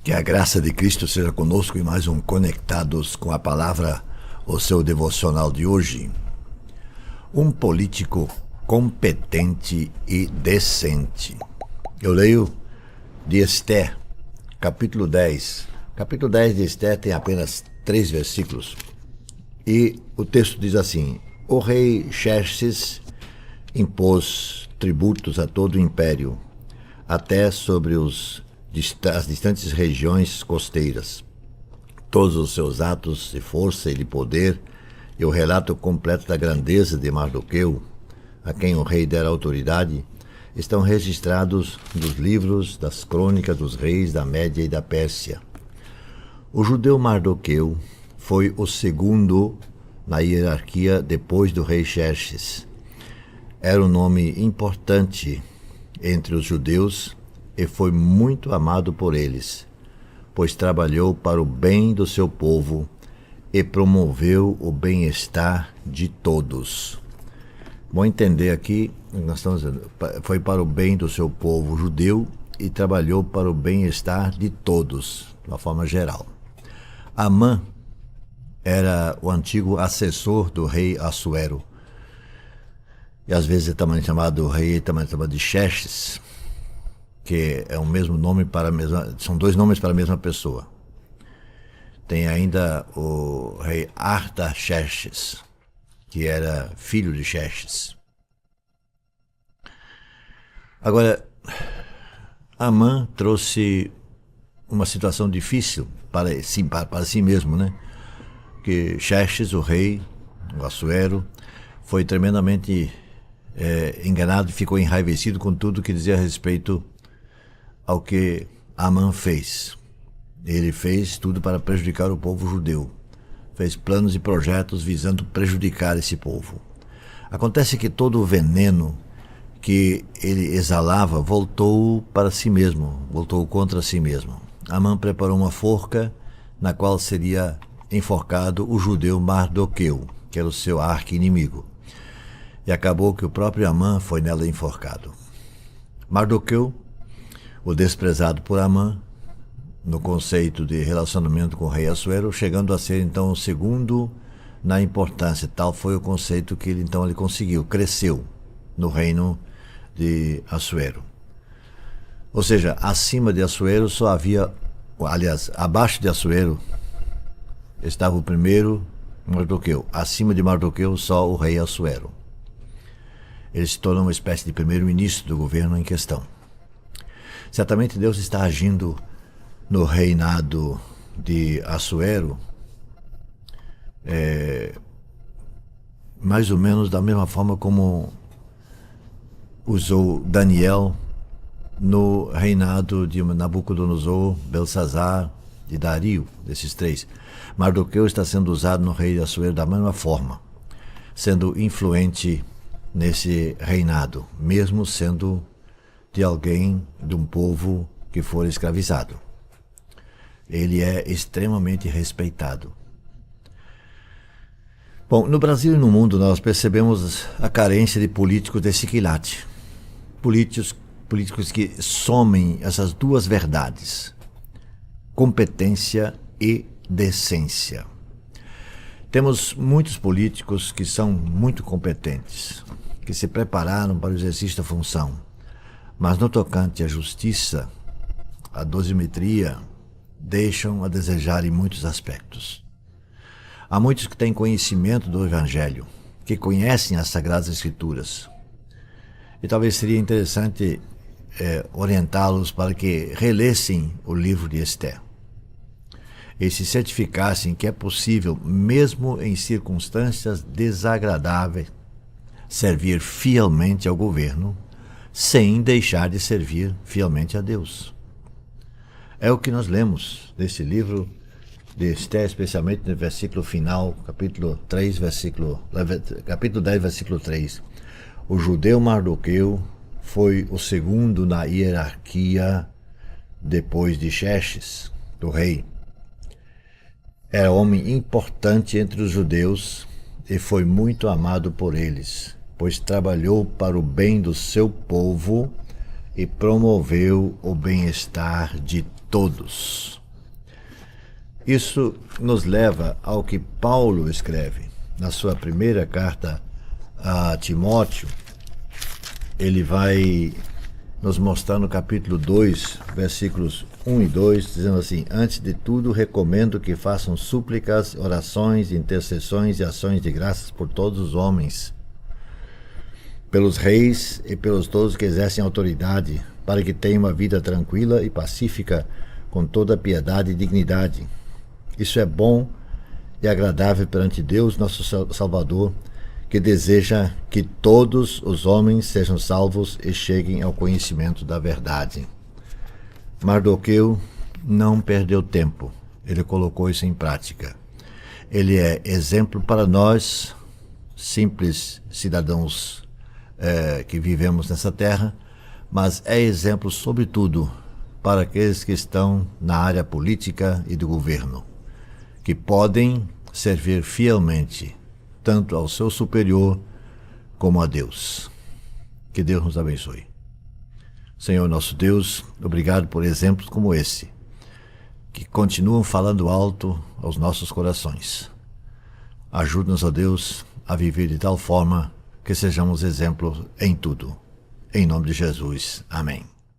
Que a graça de Cristo seja conosco e mais um Conectados com a Palavra, o seu devocional de hoje. Um político competente e decente. Eu leio de Esté, capítulo 10. Capítulo 10 de Esté tem apenas 3 versículos. E o texto diz assim: o rei Xerxes impôs tributos a todo o império, até sobre as distantes regiões costeiras. Todos os seus atos de força e de poder e o relato completo da grandeza de Mardoqueu, a quem o rei dera autoridade, estão registrados nos livros das crônicas dos reis da Média e da Pérsia. O judeu Mardoqueu foi o segundo na hierarquia depois do rei Xerxes. Era um nome importante entre os judeus e foi muito amado por eles, pois trabalhou para o bem do seu povo e promoveu o bem-estar de todos. Vou entender aqui, nós estamos dizendo, foi para o bem do seu povo judeu e trabalhou para o bem-estar de todos, de uma forma geral. Amã era o antigo assessor do rei Assuero, e às vezes é também chamado rei, também chamado de Xerxes, que é o mesmo nome para a mesma, são 2 nomes para a mesma pessoa. Tem ainda o rei Artaxerxes, que era filho de Xerxes. Agora, Amã trouxe uma situação difícil para si mesmo, né? Que Xerxes, o rei, o Assuero, foi tremendamente enganado e ficou enraivecido com tudo que dizia a respeito ao que Amã fez. Ele fez tudo para prejudicar o povo judeu. Fez planos e projetos visando prejudicar esse povo. Acontece que todo o veneno que ele exalava voltou para si mesmo, voltou contra si mesmo. Amã preparou uma forca na qual seria enforcado o judeu Mardoqueu, que era o seu arqui-inimigo. E acabou que o próprio Amã foi nela enforcado. Mardoqueu, o desprezado por Amã, no conceito de relacionamento com o rei Assuero, chegando a ser então o segundo na importância. Tal foi o conceito que ele conseguiu, cresceu no reino de Assuero. Ou seja, acima de Assuero só havia, aliás, abaixo de Assuero estava o primeiro Mardoqueu, acima de Mardoqueu só o rei Assuero. Ele se tornou uma espécie de primeiro-ministro do governo em questão. Certamente Deus está agindo no reinado de Assuero mais ou menos da mesma forma como usou Daniel no reinado de Nabucodonosor, Belsazar e Dario, desses 3. Mardoqueu está sendo usado no rei de Assuero da mesma forma, sendo influente nesse reinado, mesmo sendo de alguém, de um povo que for escravizado. Ele é extremamente respeitado. Bom, no Brasil e no mundo nós percebemos a carência de políticos desse quilate. Políticos que somem essas 2 verdades: competência e decência. Temos muitos políticos que são muito competentes, que se prepararam para o exercício da função, mas no tocante à justiça, à dosimetria, deixam a desejar em muitos aspectos. Há muitos que têm conhecimento do Evangelho, que conhecem as Sagradas Escrituras, e talvez seria interessante orientá-los para que relessem o livro de Esté e se certificassem que é possível, mesmo em circunstâncias desagradáveis, servir fielmente ao governo sem deixar de servir fielmente a Deus. É o que nós lemos nesse livro de Esté, especialmente no versículo final, capítulo 10, versículo 3. O judeu Mardoqueu foi o segundo na hierarquia depois de Xerxes, do rei. Era homem importante entre os judeus e foi muito amado por eles, pois trabalhou para o bem do seu povo e promoveu o bem-estar de todos. Isso nos leva ao que Paulo escreve na sua primeira carta a Timóteo. Ele vai nos mostrar no capítulo 2, versículos 1 e 2, dizendo assim: antes de tudo, recomendo que façam súplicas, orações, intercessões e ações de graças por todos os homens, pelos reis e pelos todos que exercem autoridade, para que tenham uma vida tranquila e pacífica, com toda piedade e dignidade. Isso é bom e agradável perante Deus, nosso Salvador, que deseja que todos os homens sejam salvos e cheguem ao conhecimento da verdade. Mardoqueu não perdeu tempo, ele colocou isso em prática. Ele é exemplo para nós, simples cidadãos que vivemos nessa terra, mas é exemplo, sobretudo, para aqueles que estão na área política e do governo, que podem servir fielmente tanto ao seu superior como a Deus. Que Deus nos abençoe. Senhor nosso Deus, obrigado por exemplos como esse, que continuam falando alto aos nossos corações. Ajuda-nos, ó Deus, a viver de tal forma que sejamos exemplos em tudo. Em nome de Jesus. Amém.